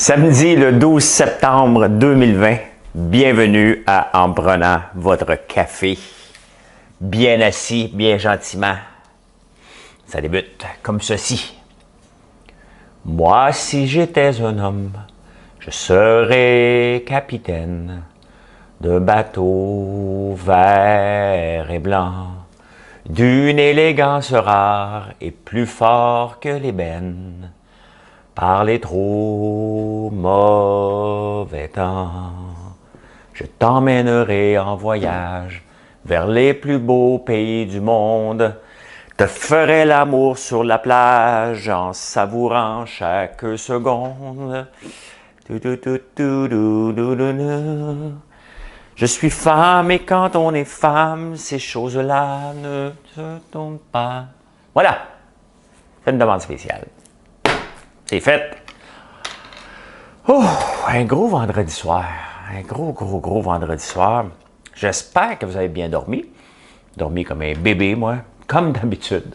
Samedi le 12 septembre 2020, bienvenue à En prenant votre café. Bien assis, bien gentiment. Ça débute comme ceci. Moi, si j'étais un homme, je serais capitaine d'un bateau vert et blanc, d'une élégance rare et plus fort que l'ébène, par les trop mauvais temps. Je t'emmènerai en voyage vers les plus beaux pays du monde, te ferai l'amour sur la plage en savourant chaque seconde. Je suis femme et quand on est femme, ces choses-là ne se tombent pas. Voilà, c'est une demande spéciale. C'est fait. Oh, un gros vendredi soir. Un gros vendredi soir. J'espère que vous avez bien dormi. Dormi comme un bébé, moi, comme d'habitude.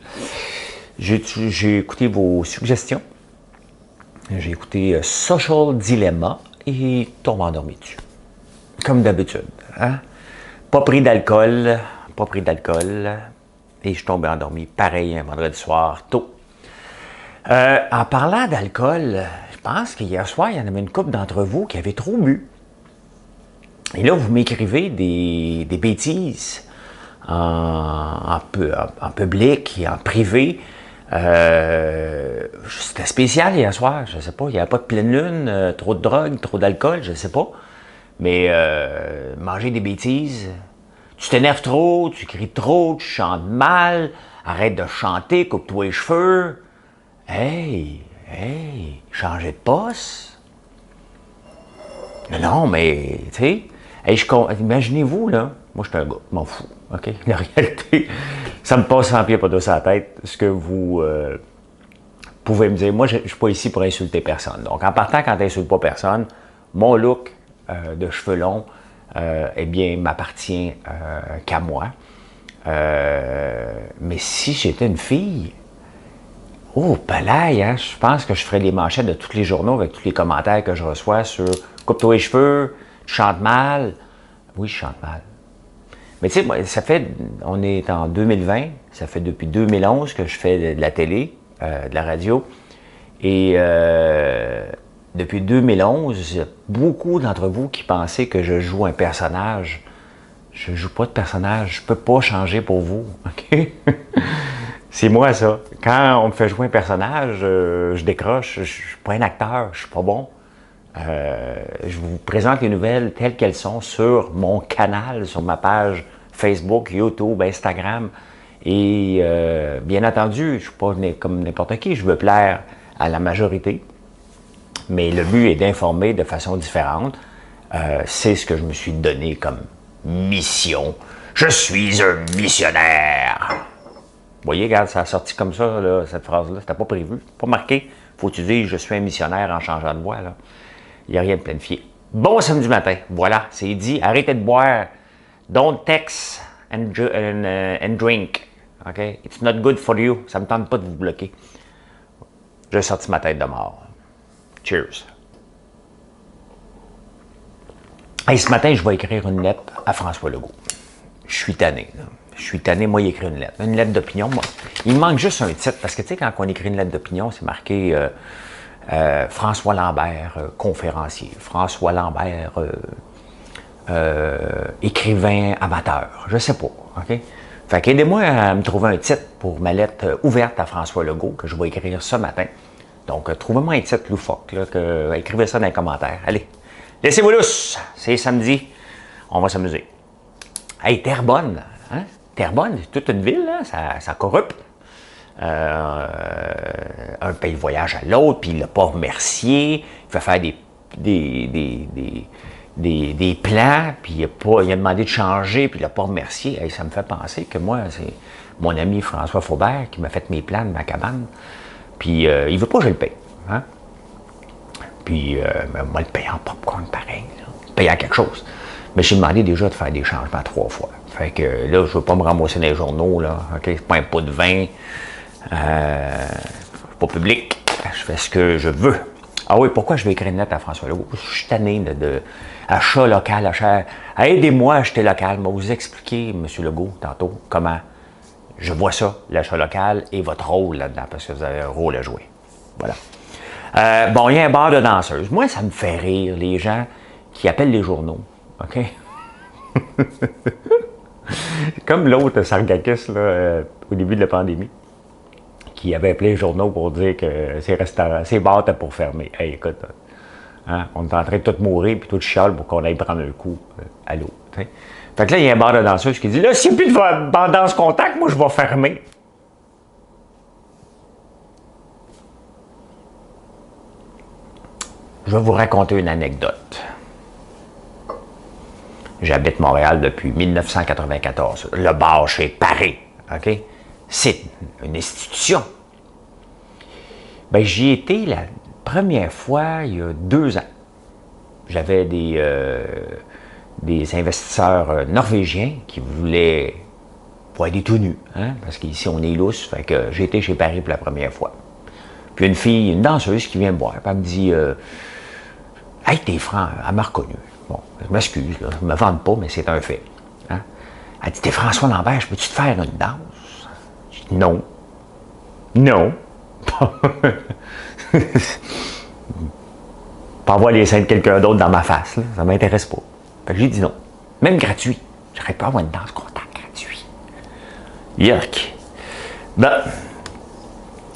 J'ai écouté vos suggestions. J'ai écouté Social Dilemma et tombé endormi dessus. Comme d'habitude. Hein? Pas pris d'alcool. Et je suis tombé endormi. Pareil, un vendredi soir, tôt. En parlant d'alcool, je pense qu'hier soir, il y en avait une couple d'entre vous qui avaient trop bu. Et là, vous m'écrivez des bêtises en public et en privé. C'était spécial hier soir, je ne sais pas. Il n'y avait pas de pleine lune, trop de drogue, trop d'alcool, je ne sais pas. Mais manger des bêtises, tu t'énerves trop, tu cries trop, tu chantes mal, arrête de chanter, coupe-toi les cheveux. Hey, changer de poste? Non, mais, tu sais, imaginez-vous, là, moi, je suis un gars, je m'en fous, OK? La réalité, ça me passe sans pied pas sur la tête, ce que vous pouvez me dire. Moi, je ne suis pas ici pour insulter personne. Donc, en partant, quand tu n'insultes pas personne, mon look de cheveux longs, eh bien, m'appartient qu'à moi. Mais si j'étais une fille, oh, palaille, hein? Je pense que je ferais les manchettes de tous les journaux avec tous les commentaires que je reçois sur « Coupe-toi les cheveux, tu chantes mal ». Oui, je chante mal. Mais tu sais, ça fait, on est en 2020, ça fait depuis 2011 que je fais de la télé, de la radio. Et depuis 2011, il y a beaucoup d'entre vous qui pensaient que je joue un personnage. Je ne joue pas de personnage, je ne peux pas changer pour vous, OK? C'est moi, ça. Quand on me fait jouer un personnage, je décroche. Je ne suis pas un acteur, je ne suis pas bon. Je vous présente les nouvelles telles qu'elles sont sur mon canal, sur ma page Facebook, YouTube, Instagram. Et bien entendu, je ne suis pas comme n'importe qui, je veux plaire à la majorité. Mais le but est d'informer de façon différente. C'est ce que je me suis donné comme mission. Je suis un missionnaire. Vous voyez, regarde, ça a sorti comme ça, là, cette phrase-là. C'était pas prévu, pas marqué. Faut que tu dises, je suis un missionnaire en changeant de voix, là. Il n'y a rien de planifié. Bon samedi matin, voilà, c'est dit. Arrêtez de boire. Don't text and drink. OK? It's not good for you. Ça ne me tente pas de vous bloquer. J'ai sorti ma tête de mort. Cheers. Et ce matin, je vais écrire une lettre à François Legault. Je suis tanné, là. Je suis tanné, moi, il écrit une lettre d'opinion. Moi. Il me manque juste un titre, parce que, tu sais, quand on écrit une lettre d'opinion, c'est marqué François Lambert, conférencier. François Lambert, écrivain amateur. Je sais pas, OK? Fait qu'aidez-moi à me trouver un titre pour ma lettre ouverte à François Legault, que je vais écrire ce matin. Donc, trouvez-moi un titre loufoque, là, écrivez ça dans les commentaires. Allez, laissez-vous lousse. C'est samedi. On va s'amuser. Hey, Terrebonne, hein? Terrebonne, c'est toute une ville, là, ça corrupte. Un pays voyage à l'autre, puis il l'a pas remercié. Il fait faire des plans, puis il a demandé de changer, puis il l'a pas remercié. Hey, ça me fait penser que moi, c'est mon ami François Faubert qui m'a fait mes plans de ma cabane. Puis il veut pas que je le paye. Hein? Puis moi, le paye en popcorn pareil. Là. Paye en quelque chose. Mais j'ai demandé déjà de faire des changements 3 fois. Fait que là, je ne veux pas me rembourser dans les journaux, là. OK? C'est pas un pot de vin. Pas public. Je fais ce que je veux. Ah oui, pourquoi je vais écrire une lettre à François Legault? Je suis tanné de achat local, achat. Aidez-moi à acheter local. Je vais vous expliquer, M. Legault, tantôt, comment je vois ça, l'achat local, et votre rôle là-dedans, parce que vous avez un rôle à jouer. Voilà. Bon, il y a un bar de danseuses. Moi, ça me fait rire, les gens qui appellent les journaux. OK? Comme l'autre Sargakis, là, au début de la pandémie, qui avait appelé les journaux pour dire que ces restaurants, ces bars étaient pour fermer. Hey, écoute, hein, on est en train de tout mourir puis tout chiale pour qu'on aille prendre un coup à l'eau. Fait que là, il y a un bar de danseuse qui dit là, s'il n'y a plus de bar de danse contact, moi, je vais fermer. Je vais vous raconter une anecdote. J'habite Montréal depuis 1994. Le bar chez Paris, OK? C'est une institution. Ben, j'y étais la première fois il y a 2 ans. J'avais des investisseurs norvégiens qui voulaient voir des tout nus, hein? Parce qu'ici, on est lousse. Fait que j'ai été chez Paris pour la première fois. Puis une fille, une danseuse qui vient me voir, puis elle me dit hey, t'es franc, elle m'a reconnu. Bon, je m'excuse, là, je ne me vante pas, mais c'est un fait. Hein? Elle dit, t'es François Lambert, je peux-tu te faire une danse? Je dis, non. Non. Pas avoir les seins de quelqu'un d'autre dans ma face, là, ça ne m'intéresse pas. Fait que j'ai dit non. Même gratuit. J'aurais pas avoir une danse contact gratuit. Yuck. Ben,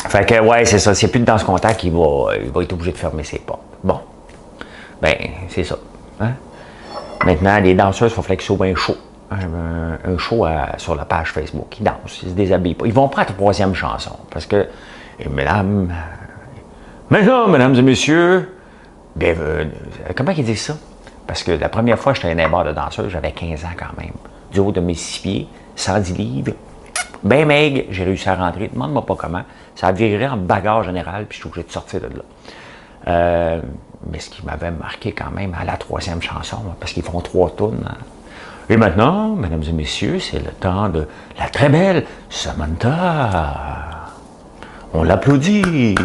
fait que, ouais, c'est ça. S'il n'y a plus de danse contact, il va être obligé de fermer ses portes. Bon. Ben, c'est ça. Hein? Maintenant, les danseuses, il faut qu'ils sauvent un show. Un show sur la page Facebook. Ils dansent, ils se déshabillent pas. Ils vont prendre la troisième chanson. Parce que, mesdames et messieurs, comment ils disent ça? Parce que la première fois que j'étais à un bar de danseuse, j'avais 15 ans quand même. Du haut de mes 6 pieds, 110 livres. Ben maigre, j'ai réussi à rentrer. Demande-moi pas comment. Ça a viré en bagarre générale, puis je suis obligé de sortir de là. Mais ce qui m'avait marqué quand même à la troisième chanson, parce qu'ils font 3 tours. Hein. Et maintenant, mesdames et messieurs, c'est le temps de la très belle Samantha. On l'applaudit.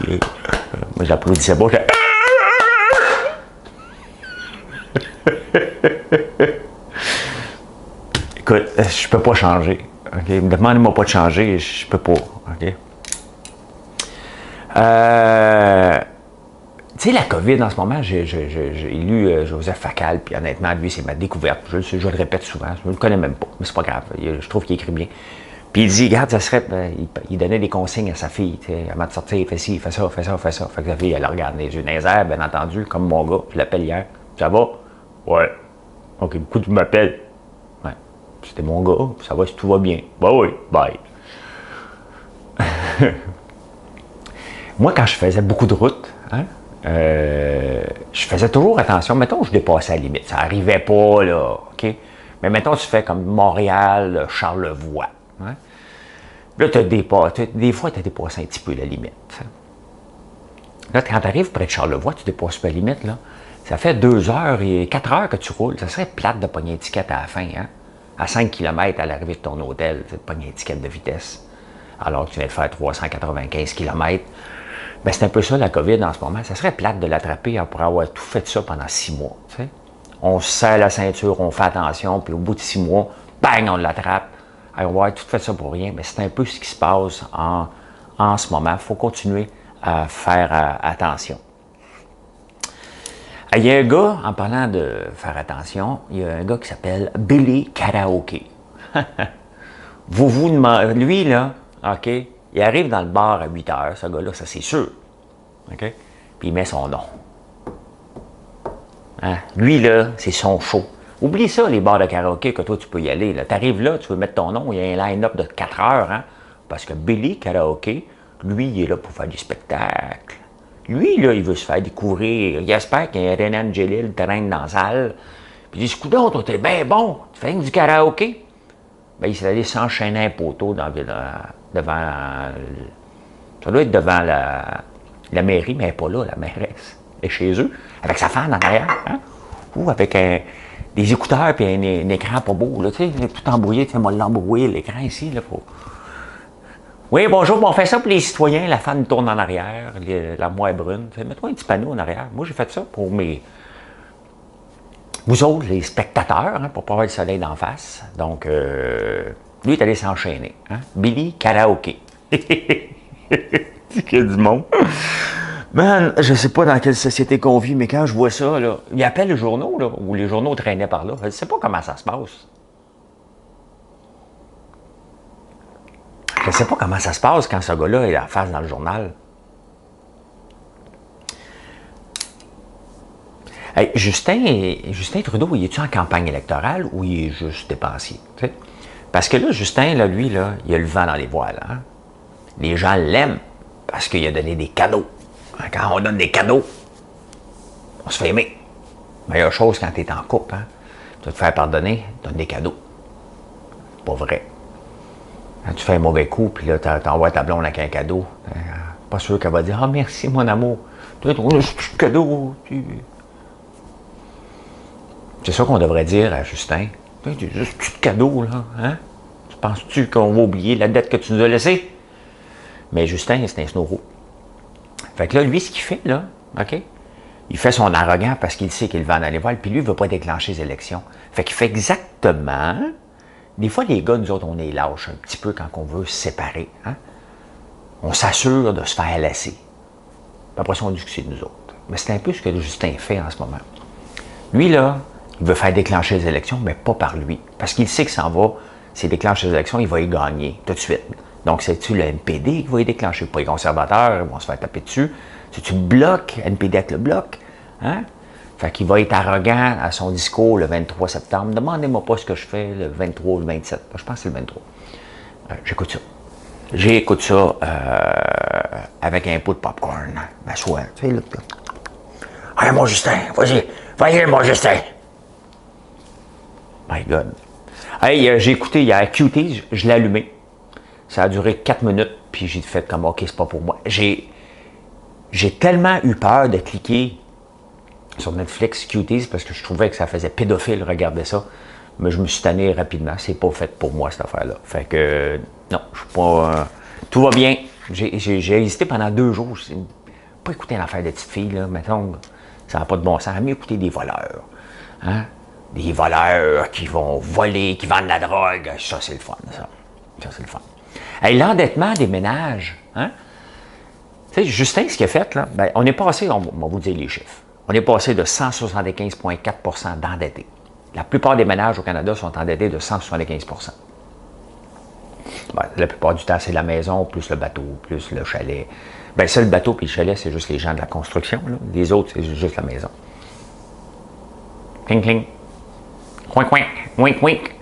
Moi, j'applaudissais pas. Écoute, je peux pas changer. Okay? Demandez-moi pas de changer, je peux pas. Okay? Tu sais, la COVID, en ce moment, j'ai lu Joseph Facal, puis honnêtement, lui, c'est ma découverte. Je le répète souvent, je ne le connais même pas, mais c'est pas grave. Je trouve qu'il écrit bien. Puis il dit, regarde, ça serait. Il donnait des consignes à sa fille, tu sais, avant de sortir, il fait ci, il fait ça, fait ça, fait ça. Fait que sa fille, elle regarde les yeux dans les airs, bien entendu, comme mon gars, je l'appelle hier. Ça va? Ouais. OK, du coup, tu m'appelles. Ouais. C'était mon gars, ça va si tout va bien. Bah oui, bye. Moi, quand je faisais beaucoup de routes, hein, je faisais toujours attention. Mettons, je dépassais la limite. Ça n'arrivait pas, là, OK? Mais mettons, tu fais comme Montréal, Charlevoix. Hein? Là, des fois, tu as dépassé un petit peu la limite. Là, quand tu arrives près de Charlevoix, tu dépasses pas la limite, là. Ça fait 2 heures et 4 heures que tu roules. Ça serait plate de pogner une étiquette à la fin, hein? À 5 km à l'arrivée de ton hôtel, tu pogner une étiquette de vitesse. Alors que tu viens de faire 395 km. Ben, c'est un peu ça, la COVID, en ce moment. Ça serait plate de l'attraper pour avoir tout fait ça pendant 6 mois. Tu sais? On se serre la ceinture, on fait attention, puis au bout de 6 mois, bang, on l'attrape. On va avoir tout fait ça pour rien. Mais c'est un peu ce qui se passe en ce moment. Il faut continuer à faire attention. Il y a un gars, en parlant de faire attention, il y a un gars qui s'appelle Billy Karaoke. Vous demandez, lui, là, OK, il arrive dans le bar à 8 heures, ce gars-là, ça c'est sûr. OK? Puis il met son nom. Hein? Lui, là, c'est son show. Oublie ça, les bars de karaoké, que toi, tu peux y aller. Tu arrives là, tu veux mettre ton nom, il y a un line-up de 4 heures, hein? Parce que Billy Karaoke, lui, il est là pour faire du spectacle. Lui, là, il veut se faire découvrir. Il espère qu'il y a un Renan Angelil traîne dans la salle. Puis il dit, coudonc, toi, t'es bien bon. Tu fais du karaoké? Ben, il s'est allé s'enchaîner un poteau devant. Ça doit être devant la mairie, mais elle n'est pas là, la mairesse. Elle est chez eux, avec sa femme en arrière. Hein? Ou avec des écouteurs et un écran pas beau. Là, tu sais, tout embrouillé. Tu sais, moi, l'embrouiller l'écran ici. Là, Oui, bonjour, bon, on fait ça pour les citoyens, la fan tourne en arrière, la moelle brune. Mets-toi un petit panneau en arrière. Moi, j'ai fait ça pour vous autres, les spectateurs, hein, pour pas avoir le soleil d'en face. Donc, lui est allé s'enchaîner. Hein? Billy Karaoke. C'est qu'il y a du monde. Man, je sais pas dans quelle société qu'on vit, mais quand je vois ça, là, il appelle les journaux, là, ou les journaux traînaient par là. Je sais pas comment ça se passe. Je sais pas comment ça se passe quand ce gars-là est en face dans le journal. Hey, Justin Trudeau, il est-tu en campagne électorale ou il est juste dépensier? T'sais? Parce que là, Justin, là, lui, là, il a le vent dans les voiles. Hein? Les gens l'aiment parce qu'il a donné des cadeaux. Quand on donne des cadeaux, on se fait aimer. Meilleure chose quand tu es en couple. Hein? Tu vas te faire pardonner, donne des cadeaux. C'est pas vrai. Quand tu fais un mauvais coup, puis là, tu envoies ta blonde avec un cadeau, pas sûr qu'elle va dire « Ah, merci, mon amour. Tu as un cadeau. » C'est ça qu'on devrait dire à Justin. C'est juste un petit cadeau, là. Hein? Tu penses-tu qu'on va oublier la dette que tu nous as laissée? Mais Justin, c'est un snowro. Fait que là, lui, ce qu'il fait, là, OK? Il fait son arrogant parce qu'il sait qu'il va en aller voir, puis lui, il ne veut pas déclencher les élections. Fait qu'il fait exactement... Des fois, les gars, nous autres, on est lâches un petit peu quand on veut se séparer. Hein? On s'assure de se faire lasser. Puis après ça, on dit que c'est nous autres. Mais c'est un peu ce que Justin fait en ce moment. Lui, là, il veut faire déclencher les élections, mais pas par lui. Parce qu'il sait que ça en va, s'il déclenche les élections, il va y gagner tout de suite. Donc, c'est-tu le NPD qui va y déclencher? Pas les conservateurs, ils vont se faire taper dessus. C'est-tu le bloc, NPD avec le bloc? Hein? Fait qu'il va être arrogant à son discours le 23 septembre. Demandez-moi pas ce que je fais le 23 ou le 27. Je pense que c'est le 23. J'écoute ça. J'écoute ça avec un pot de popcorn. M'assois. Tu sais, là. Allez, mon Justin, vas-y, mon Justin. My God. Hey, j'ai écouté hier Cuties, je l'ai allumé. Ça a duré 4 minutes, puis j'ai fait comme, OK, c'est pas pour moi. J'ai tellement eu peur de cliquer sur Netflix Cuties parce que je trouvais que ça faisait pédophile regarder ça. Mais je me suis tanné rapidement. C'est pas fait pour moi, cette affaire-là. Fait que, non, je suis pas... tout va bien. J'ai hésité pendant 2 jours. Je n'ai pas écouté l'affaire de petite fille, là. Mettons, ça n'a pas de bon sens. Mieux écouter des voleurs. Hein? Des voleurs qui vont voler, qui vendent de la drogue. Ça, c'est le fun, ça. Ça, c'est le fun. Hey, l'endettement des ménages, hein? Tu sais, Justin, ce qu'il a fait, là, ben, on est passé, on va vous dire les chiffres. On est passé de 175,4 d'endettés. La plupart des ménages au Canada sont endettés de 175 ben, la plupart du temps, c'est la maison, plus le bateau, plus le chalet. Bien, ça, le bateau et le chalet, c'est juste les gens de la construction. Là. Les autres, c'est juste la maison. Cling, cling. Coin, coin. Wink, wink.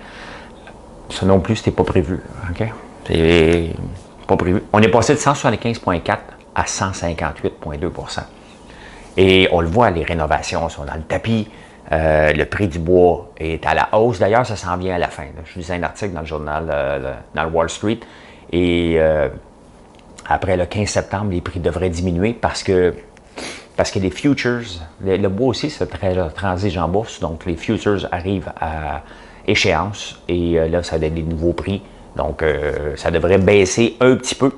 Ça non plus, c'était pas prévu. OK? C'est pas prévu. On est passé de 175,4 à 158,2 Et on le voit, les rénovations sont dans le tapis. Le prix du bois est à la hausse. D'ailleurs, ça s'en vient à la fin. Là. Je lisais un article dans le journal, dans le Wall Street. Et après le 15 septembre, les prix devraient diminuer parce que les futures, le bois aussi, c'est très transige en bourse. Donc, les futures arrivent à échéance. Et là, ça donne des nouveaux prix. Donc, ça devrait baisser un petit peu.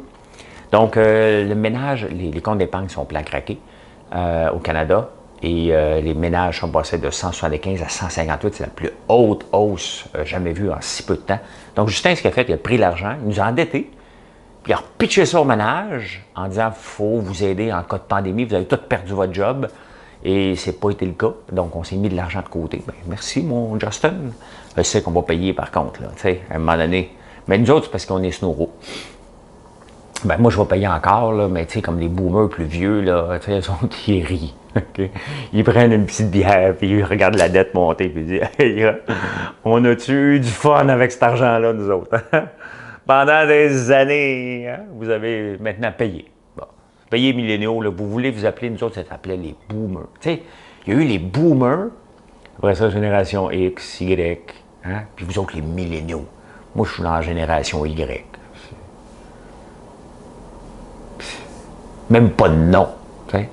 Donc, le ménage, les comptes d'épargne sont plein craqués au Canada. Et les ménages sont passés de 175 à 158. C'est la plus haute hausse jamais vue en si peu de temps. Donc, Justin, ce qu'il a fait, il a pris l'argent, il nous a endettés, puis il a repitché ça au ménage en disant « il faut vous aider en cas de pandémie, vous avez tous perdu votre job. » Et c'est pas été le cas. Donc, on s'est mis de l'argent de côté. Bien, merci, mon Justin. Je sais qu'on va payer, par contre, là, tu sais, à un moment donné. Mais nous autres, c'est parce qu'on est snowro. Ben, moi, je vais payer encore, là, mais tu sais, comme les boomers plus vieux, là, tu sais, ils sont ils rient. Okay? Ils prennent une petite bière, puis ils regardent la dette monter, puis ils disent « Hey, on a-tu eu du fun avec cet argent-là, nous autres? Pendant des années, hein, vous avez maintenant payé. Bon. Payé milléniaux, là, vous voulez vous appeler, nous autres, ça s'appelait les boomers. Tu sais, il y a eu les boomers, après ça, génération X, Y, hein, puis vous autres, les milléniaux. Moi, je suis dans la génération Y. Même pas de nom, tu sais.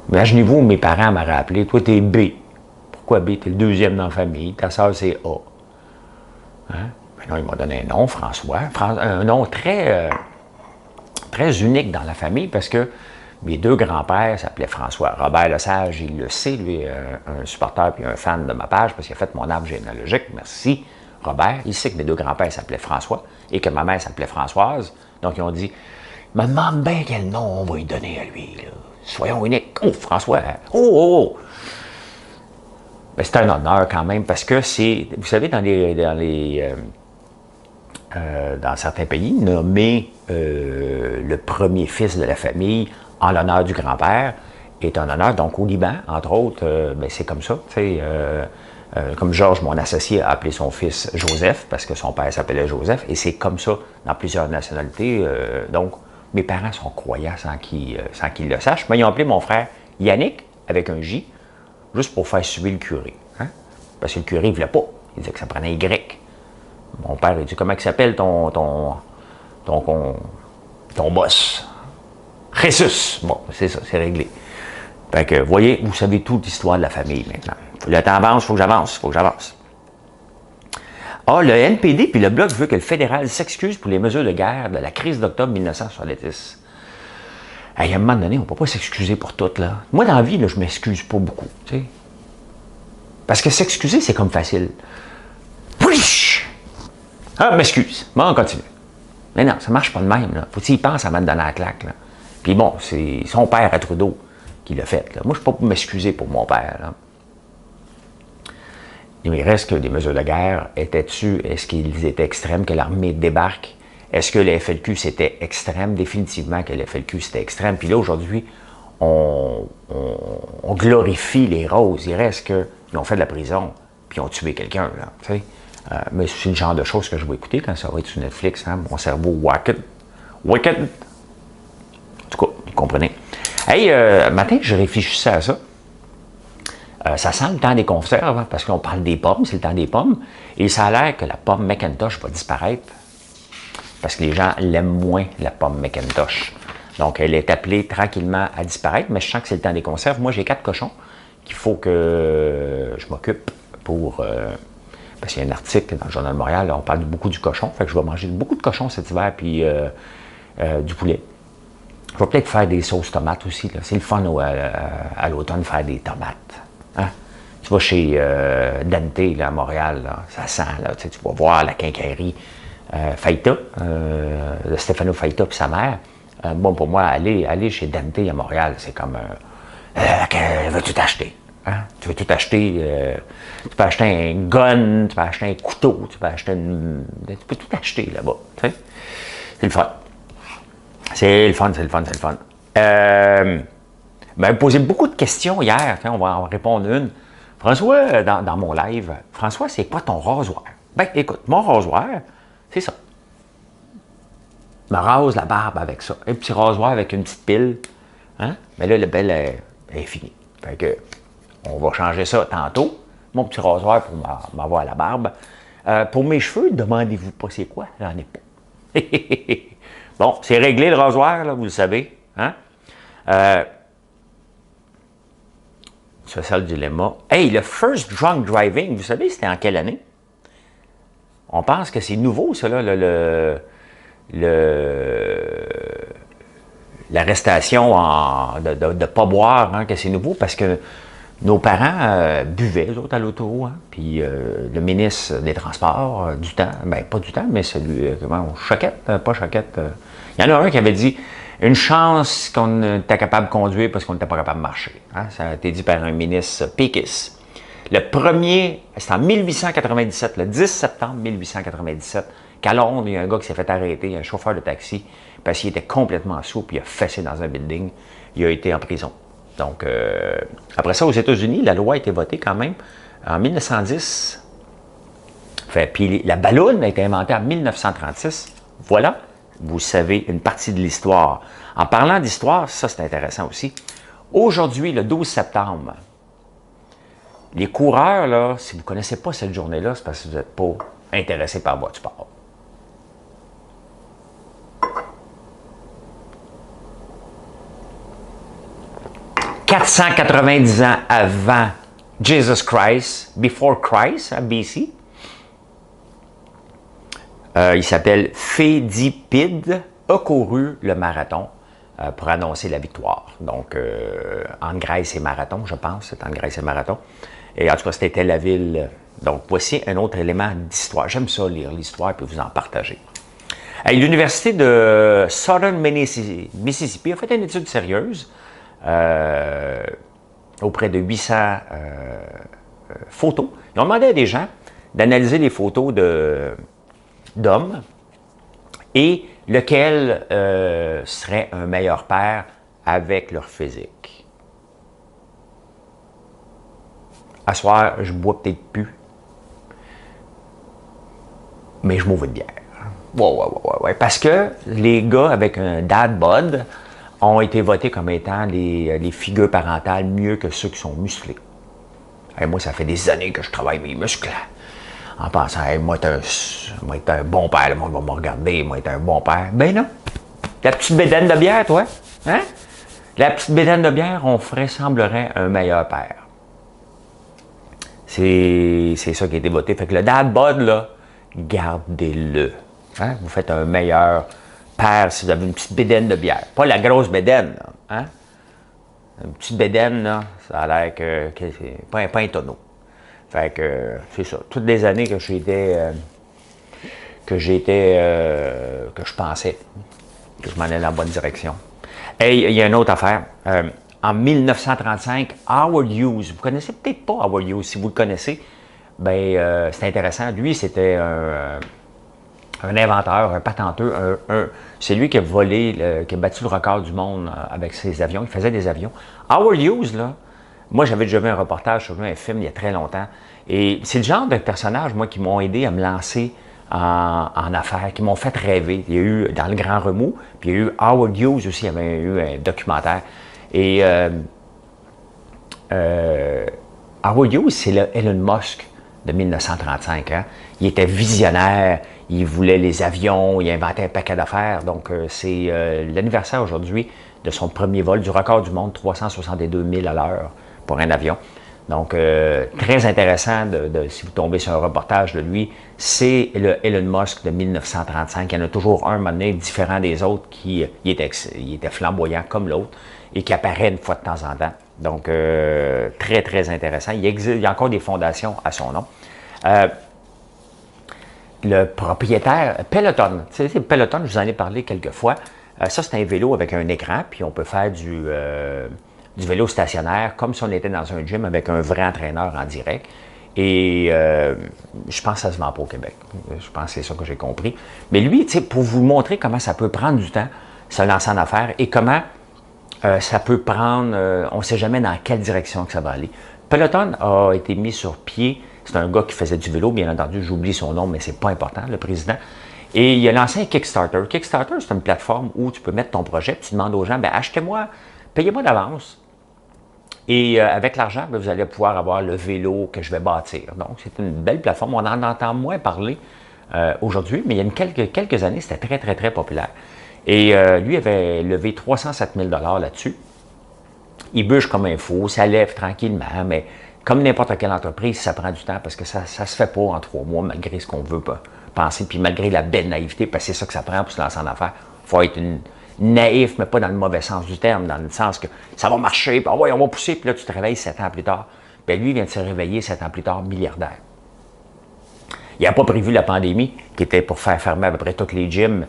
Imaginez-vous, mes parents m'auraient appelé, toi, t'es B. Pourquoi B? T'es le deuxième dans la famille, ta soeur, c'est A. Hein? Ben non, il m'a donné un nom, François. Un nom très très unique dans la famille parce que mes deux grands-pères s'appelaient François. Robert Lesage, il le sait, lui, un supporter puis un fan de ma page parce qu'il a fait mon arbre généalogique. Merci, Robert. Il sait que mes deux grands-pères s'appelaient François et que ma mère s'appelait Françoise. Donc, ils ont dit, me demande bien quel nom on va lui donner à lui. Là. Soyons uniques. Oh, François. Oh, oh, oh. Ben, c'est un honneur quand même parce que c'est, vous savez, dans certains pays, nommer le premier fils de la famille en l'honneur du grand-père est un honneur. Donc, au Liban, entre autres, ben, c'est comme ça. Comme Georges, mon associé, a appelé son fils Joseph, parce que son père s'appelait Joseph, et c'est comme ça dans plusieurs nationalités. Donc, mes parents sont croyants sans qu'ils le sachent. Mais ils ont appelé mon frère Yannick, avec un J, juste pour faire suivre le curé. Hein? Parce que le curé ne voulait pas. Il disait que ça prenait Y. Mon père, il dit, comment il s'appelle ton boss? Jesus. Bon, c'est ça, c'est réglé. Fait que, voyez, vous savez toute l'histoire de la famille maintenant. Le temps avance, il faut que j'avance. Ah, le NPD puis le Bloc veut que le fédéral s'excuse pour les mesures de guerre de la crise d'octobre 1970. Hey, à un moment donné, on ne peut pas s'excuser pour tout, là. Moi, dans la vie, là, je ne m'excuse pas beaucoup, tu sais. Parce que s'excuser, c'est comme facile. Ah, m'excuse. Bon, on continue. Mais non, ça ne marche pas de même, là. Faut qu'il pense à me donner la claque, là. Puis bon, c'est son père à Trudeau qui l'a fait, là. Moi, je ne suis pas pour m'excuser pour mon père, là. Il reste que des mesures de guerre étaient-tu, est-ce qu'ils étaient extrêmes, que l'armée débarque? Est-ce que le FLQ, c'était extrême? Définitivement que le FLQ, c'était extrême. Puis là, aujourd'hui, on glorifie les roses. Il reste qu'ils ont fait de la prison, puis ils ont tué quelqu'un, là, tu sais. Mais c'est le genre de choses que je vais écouter quand ça va être sur Netflix, hein? Mon cerveau wicked. Wicked. En tout cas, vous comprenez. Hey, matin, je réfléchissais à ça. Ça sent le temps des conserves, hein, parce qu'on parle des pommes, c'est le temps des pommes. Et ça a l'air que la pomme Macintosh va disparaître. Parce que les gens l'aiment moins, la pomme Macintosh. Donc, elle est appelée tranquillement à disparaître, mais je sens que c'est le temps des conserves. Moi, j'ai 4 cochons qu'il faut que je m'occupe pour... parce qu'il y a un article dans le Journal de Montréal, là, on parle beaucoup du cochon. Fait que je vais manger beaucoup de cochons cet hiver, puis du poulet. Je vais peut-être faire des sauces tomates aussi. C'est le fun à l'automne de faire des tomates. Hein? Tu vas chez Dante là, à Montréal, là, ça sent, là, tu vas voir la quincaillerie Faita, de Stefano Faita et sa mère. Bon, pour moi, aller chez Dante à Montréal, c'est comme veux-tu t'acheter? Hein? Tu veux tout acheter? Tu peux acheter un gun, tu peux acheter un couteau, tu peux tout acheter là-bas. C'est le fun. C'est le fun. Ben, vous posez beaucoup de questions hier. On va en répondre une. François, dans mon live, François, c'est quoi ton rasoir? Ben, écoute, mon rasoir, c'est ça. Je me rase la barbe avec ça. Un petit rasoir avec une petite pile. Hein? Mais là, le bel est fini. Fait que, on va changer ça tantôt. Mon petit rasoir pour m'avoir la barbe. Pour mes cheveux, demandez-vous pas c'est quoi. J'en ai pas. Bon, c'est réglé le rasoir, là, vous le savez. Hein? C'est ça le dilemma. Hey, le first drunk driving, vous savez, c'était en quelle année? On pense que c'est nouveau, ça, là, l'arrestation de ne pas boire, hein, que c'est nouveau, parce que nos parents buvaient, les autres, à l'auto, hein, puis le ministre des Transports du temps, ben pas du temps, mais celui, Choquette, pas Choquette, il y en a un qui avait dit une chance qu'on était capable de conduire parce qu'on n'était pas capable de marcher. Hein? Ça a été dit par un ministre péquiste. Le premier, c'est en 1897, le 10 septembre 1897, qu'à Londres, il y a un gars qui s'est fait arrêter, un chauffeur de taxi, parce qu'il était complètement saoul, puis il a fessé dans un building. Il a été en prison. Donc, après ça, aux États-Unis, la loi a été votée quand même en 1910. Puis la balloune a été inventée en 1936. Voilà. Vous savez une partie de l'histoire. En parlant d'histoire, ça c'est intéressant aussi. Aujourd'hui, le 12 septembre, les coureurs, là, si vous ne connaissez pas cette journée-là, c'est parce que vous n'êtes pas intéressé par votre sport. « 490 ans avant Jesus Christ, before Christ, à BC, il s'appelle Fédipide a couru le marathon pour annoncer la victoire. Donc, en Grèce et marathon, je pense, c'est en Grèce et marathon. Et en tout cas, c'était la ville. Donc, voici un autre élément d'histoire. J'aime ça, lire l'histoire et vous en partager. L'Université de Southern Mississippi a fait une étude sérieuse auprès de 800 photos. Ils ont demandé à des gens d'analyser les photos d'hommes et lequel serait un meilleur père avec leur physique. À soir, je bois peut-être plus, mais je m'ouvre de bière. Ouais. Parce que les gars avec un dad bod ont été votés comme étant les figures parentales mieux que ceux qui sont musclés. Et moi, ça fait des années que je travaille mes muscles. En pensant, hey, moi, être un bon père, le monde va me regarder, moi, être un bon père. Ben non. La petite bédaine de bière, toi, hein? La petite bédaine de bière, semblerait un meilleur père. C'est ça qui a été voté. Fait que le dad bod, là, gardez-le. Hein? Vous faites un meilleur père si vous avez une petite bédaine de bière. Pas la grosse bédaine, là, hein? Une petite bédaine, là, ça a l'air que c'est pas un tonneau. Fait que c'est ça. Toutes les années que que je pensais que je m'en allais dans la bonne direction. Et il y a une autre affaire. En 1935, Howard Hughes, vous connaissez peut-être pas Howard Hughes, si vous le connaissez, ben c'est intéressant. Lui, c'était un inventeur, un patenteux, c'est lui qui a volé, qui a battu le record du monde avec ses avions. Il faisait des avions. Howard Hughes, là, moi, j'avais déjà vu un reportage sur lui, un film, il y a très longtemps. Et c'est le genre de personnages, moi, qui m'ont aidé à me lancer en affaires, qui m'ont fait rêver. Il y a eu Dans le Grand Remous, puis il y a eu Howard Hughes aussi, il y avait eu un documentaire. Et Howard Hughes, c'est le Elon Musk de 1935. Hein? Il était visionnaire, il voulait les avions, il inventait un paquet d'affaires. Donc, c'est l'anniversaire aujourd'hui de son premier vol, du record du monde, 362 000 à l'heure pour un avion. Donc, très intéressant, si vous tombez sur un reportage de lui, c'est le Elon Musk de 1935. Il y en a toujours un, moment donné, différent des autres, qui il était flamboyant comme l'autre et qui apparaît une fois de temps en temps. Donc, très, très intéressant. Il y a encore des fondations à son nom. Le propriétaire, Peloton, tu sais, Peloton, je vous en ai parlé quelques fois. Ça, c'est un vélo avec un écran, puis on peut faire du vélo stationnaire, comme si on était dans un gym avec un vrai entraîneur en direct. Et je pense que ça se vend pas au Québec. Je pense que c'est ça que j'ai compris. Mais lui, tu sais, pour vous montrer comment ça peut prendre du temps, se lancer en affaires, et comment ça peut prendre, on ne sait jamais dans quelle direction que ça va aller. Peloton a été mis sur pied. C'est un gars qui faisait du vélo, bien entendu, j'oublie son nom, mais c'est pas important, le président. Et il a lancé un Kickstarter. Kickstarter, c'est une plateforme où tu peux mettre ton projet, puis tu demandes aux gens, bien, achetez-moi, payez-moi d'avance. Et avec l'argent, bien, vous allez pouvoir avoir le vélo que je vais bâtir. Donc, c'est une belle plateforme. On en entend moins parler aujourd'hui, mais il y a quelques années, c'était très, très, très populaire. Et lui avait levé 307 000 $ là-dessus. Il bûche comme un fou, ça lève tranquillement, mais comme n'importe quelle entreprise, ça prend du temps parce que ça ne se fait pas en 3 mois, malgré ce qu'on veut penser, puis malgré la belle naïveté, parce que c'est ça que ça prend pour se lancer en affaires. Il faut être naïf, mais pas dans le mauvais sens du terme, dans le sens que ça va marcher, puis ouais, on va pousser, puis là, tu te réveilles 7 ans plus tard. Bien, lui, il vient de se réveiller 7 ans plus tard, milliardaire. Il n'a pas prévu la pandémie, qui était pour faire fermer à peu près tous les gyms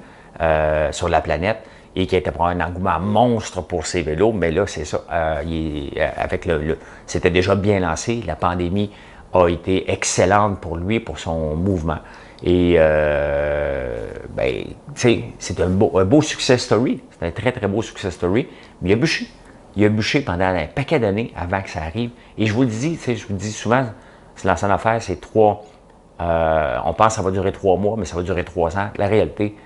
sur la planète, et qui était pour un engouement monstre pour ces vélos, mais là, c'est ça. C'était déjà bien lancé. La pandémie a été excellente pour lui, pour son mouvement. Et, c'est un beau success story. C'est un très, très beau success story. Mais il a bûché. Il a bûché pendant un paquet d'années avant que ça arrive. Et je vous le dis, je vous le dis souvent, se lancer en affaires, c'est 3... on pense que ça va durer 3 mois, mais ça va durer 3 ans. La réalité,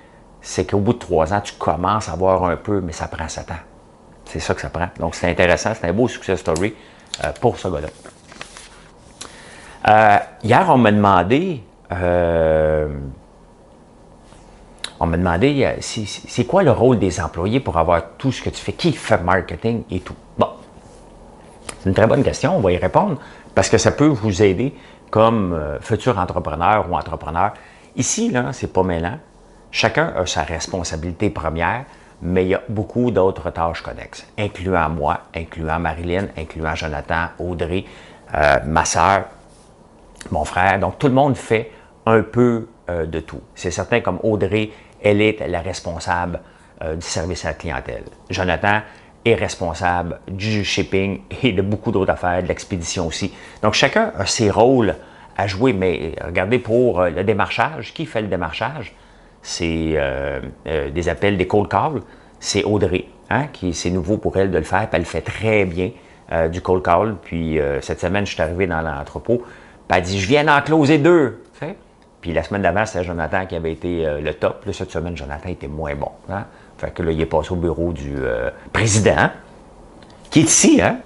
c'est qu'au bout de 3 ans, tu commences à voir un peu, mais ça prend 7 ans. C'est ça que ça prend. Donc, c'est intéressant. C'est un beau success story pour ce gars-là. Hier, on m'a demandé, c'est quoi le rôle des employés pour avoir tout ce que tu fais? Qui fait marketing et tout? Bon, c'est une très bonne question. On va y répondre parce que ça peut vous aider comme futur entrepreneur ou entrepreneur. Ici, là, c'est pas mêlant. Chacun a sa responsabilité première, mais il y a beaucoup d'autres tâches connexes, incluant moi, incluant Marilyn, incluant Jonathan, Audrey, ma soeur, mon frère. Donc, tout le monde fait un peu de tout. C'est certain, comme Audrey, elle est la responsable du service à la clientèle. Jonathan est responsable du shipping et de beaucoup d'autres affaires, de l'expédition aussi. Donc, chacun a ses rôles à jouer, mais regardez, pour le démarchage, qui fait le démarchage? C'est des appels, des cold calls, c'est Audrey, hein, c'est nouveau pour elle de le faire, puis elle fait très bien du cold call. Puis cette semaine, je suis arrivé dans l'entrepôt, puis elle dit « Je viens d'en closer 2 ». Puis la semaine d'avant, c'était Jonathan qui avait été le top. Là, cette semaine, Jonathan était moins bon. Hein? Fait que là, il est passé au bureau du président, qui est ici, hein?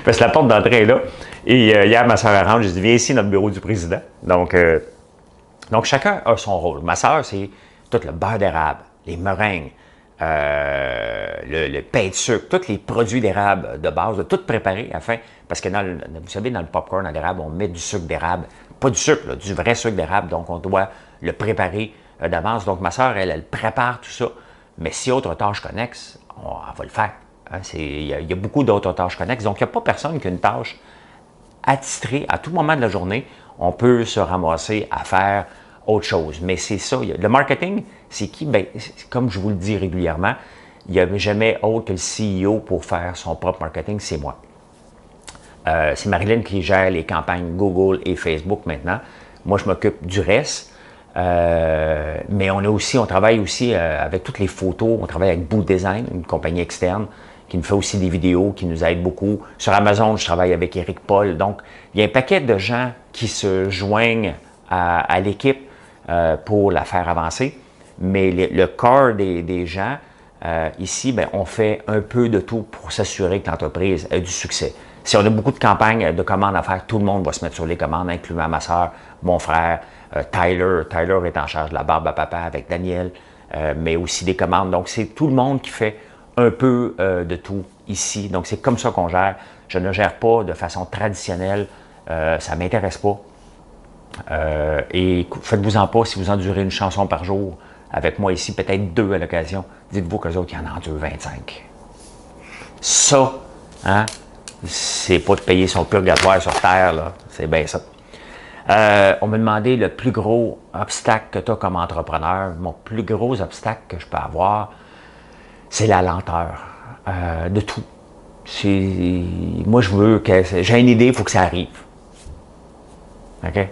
Parce que la porte d'entrée est là. Et hier, ma soeur rentre, j'ai dit « Viens ici, notre bureau du président ». Donc, chacun a son rôle. Ma soeur, c'est tout le beurre d'érable, les meringues, le pain de sucre, tous les produits d'érable de base, de tout préparer afin, parce que vous savez, dans le popcorn à l'érable, on met du sucre d'érable, pas du sucre, là, du vrai sucre d'érable, donc on doit le préparer d'avance. Donc ma soeur, elle prépare tout ça, mais si autre tâche connexe, elle va le faire. Hein, il y a beaucoup d'autres tâches connexes, donc il n'y a pas personne qui a une tâche attitrée à tout moment de la journée. On peut se ramasser à faire autre chose. Mais c'est ça. Le marketing, c'est qui? Bien, comme je vous le dis régulièrement, il n'y a jamais autre que le CEO pour faire son propre marketing, c'est moi. C'est Marilyn qui gère les campagnes Google et Facebook maintenant. Moi, je m'occupe du reste. Mais on travaille aussi avec toutes les photos. On travaille avec Boo Design, une compagnie externe qui nous fait aussi des vidéos, qui nous aide beaucoup. Sur Amazon, je travaille avec Eric Paul. Donc, il y a un paquet de gens qui se joignent à l'équipe pour la faire avancer. Mais le corps des gens, ici, bien, on fait un peu de tout pour s'assurer que l'entreprise ait du succès. Si on a beaucoup de campagnes de commandes à faire, tout le monde va se mettre sur les commandes, incluant ma soeur, mon frère, Tyler. Tyler est en charge de la barbe à papa avec Daniel, mais aussi des commandes. Donc, c'est tout le monde qui fait un peu de tout ici. Donc, c'est comme ça qu'on gère. Je ne gère pas de façon traditionnelle. Ça ne m'intéresse pas. Et faites-vous-en pas si vous endurez une chanson par jour. Avec moi ici, peut-être 2 à l'occasion. Dites-vous qu'eux autres, ils en endurent 25. Ça, hein, c'est pas de payer son purgatoire sur Terre, là. C'est bien ça. On m'a demandé le plus gros obstacle que tu as comme entrepreneur. Mon plus gros obstacle que je peux avoir, c'est la lenteur de tout. Moi, je veux que... J'ai une idée, il faut que ça arrive. OK?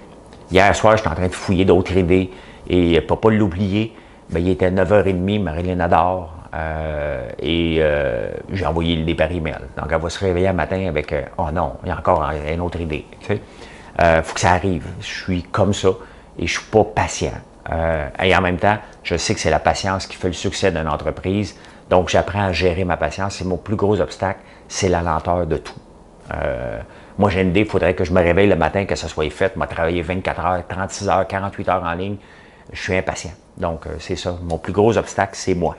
Hier soir, j'étais en train de fouiller d'autres idées et pour ne pas l'oublier, bien, il était 9h30, Marilyn adore, j'ai envoyé le par email. Donc, elle va se réveiller un matin avec « Oh non, il y a encore une autre idée. » Tu sais? Faut que ça arrive. Je suis comme ça et je ne suis pas patient. Et en même temps, je sais que c'est la patience qui fait le succès d'une entreprise. Donc, j'apprends à gérer ma patience. C'est mon plus gros obstacle, c'est la lenteur de tout. Moi, j'ai une idée, il faudrait que je me réveille le matin, que ça soit fait. Moi, travailler 24 heures, 36 heures, 48 heures en ligne. Je suis impatient. Donc, c'est ça. Mon plus gros obstacle, c'est moi.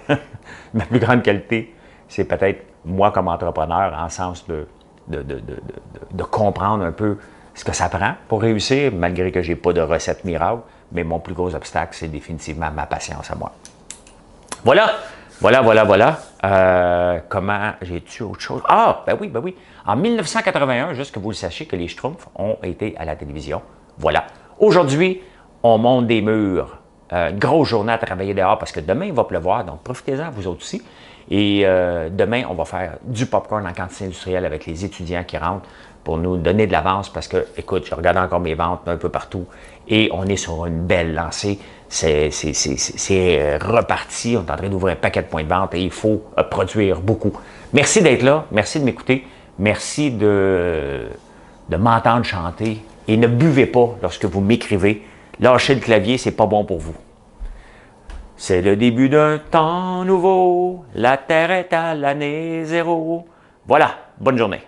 Ma plus grande qualité, c'est peut-être moi comme entrepreneur, en sens de comprendre un peu ce que ça prend pour réussir, malgré que je n'ai pas de recette miracle. Mais mon plus gros obstacle, c'est définitivement ma patience à moi. Voilà. Comment j'ai-tu autre chose? Ah, ben oui. En 1981, juste que vous le sachiez, que les Schtroumpfs ont été à la télévision. Voilà. Aujourd'hui, on monte des murs. Une grosse journée à travailler dehors parce que demain, il va pleuvoir. Donc, profitez-en, vous autres aussi. Et demain, on va faire du popcorn en quantité industrielle avec les étudiants qui rentrent pour nous donner de l'avance parce que, écoute, je regarde encore mes ventes un peu partout et on est sur une belle lancée. C'est reparti. On est en train d'ouvrir un paquet de points de vente et il faut produire beaucoup. Merci d'être là. Merci de m'écouter. Merci de m'entendre chanter. Et ne buvez pas lorsque vous m'écrivez. Lâchez le clavier, c'est pas bon pour vous. C'est le début d'un temps nouveau. La Terre est à l'année 0. Voilà. Bonne journée.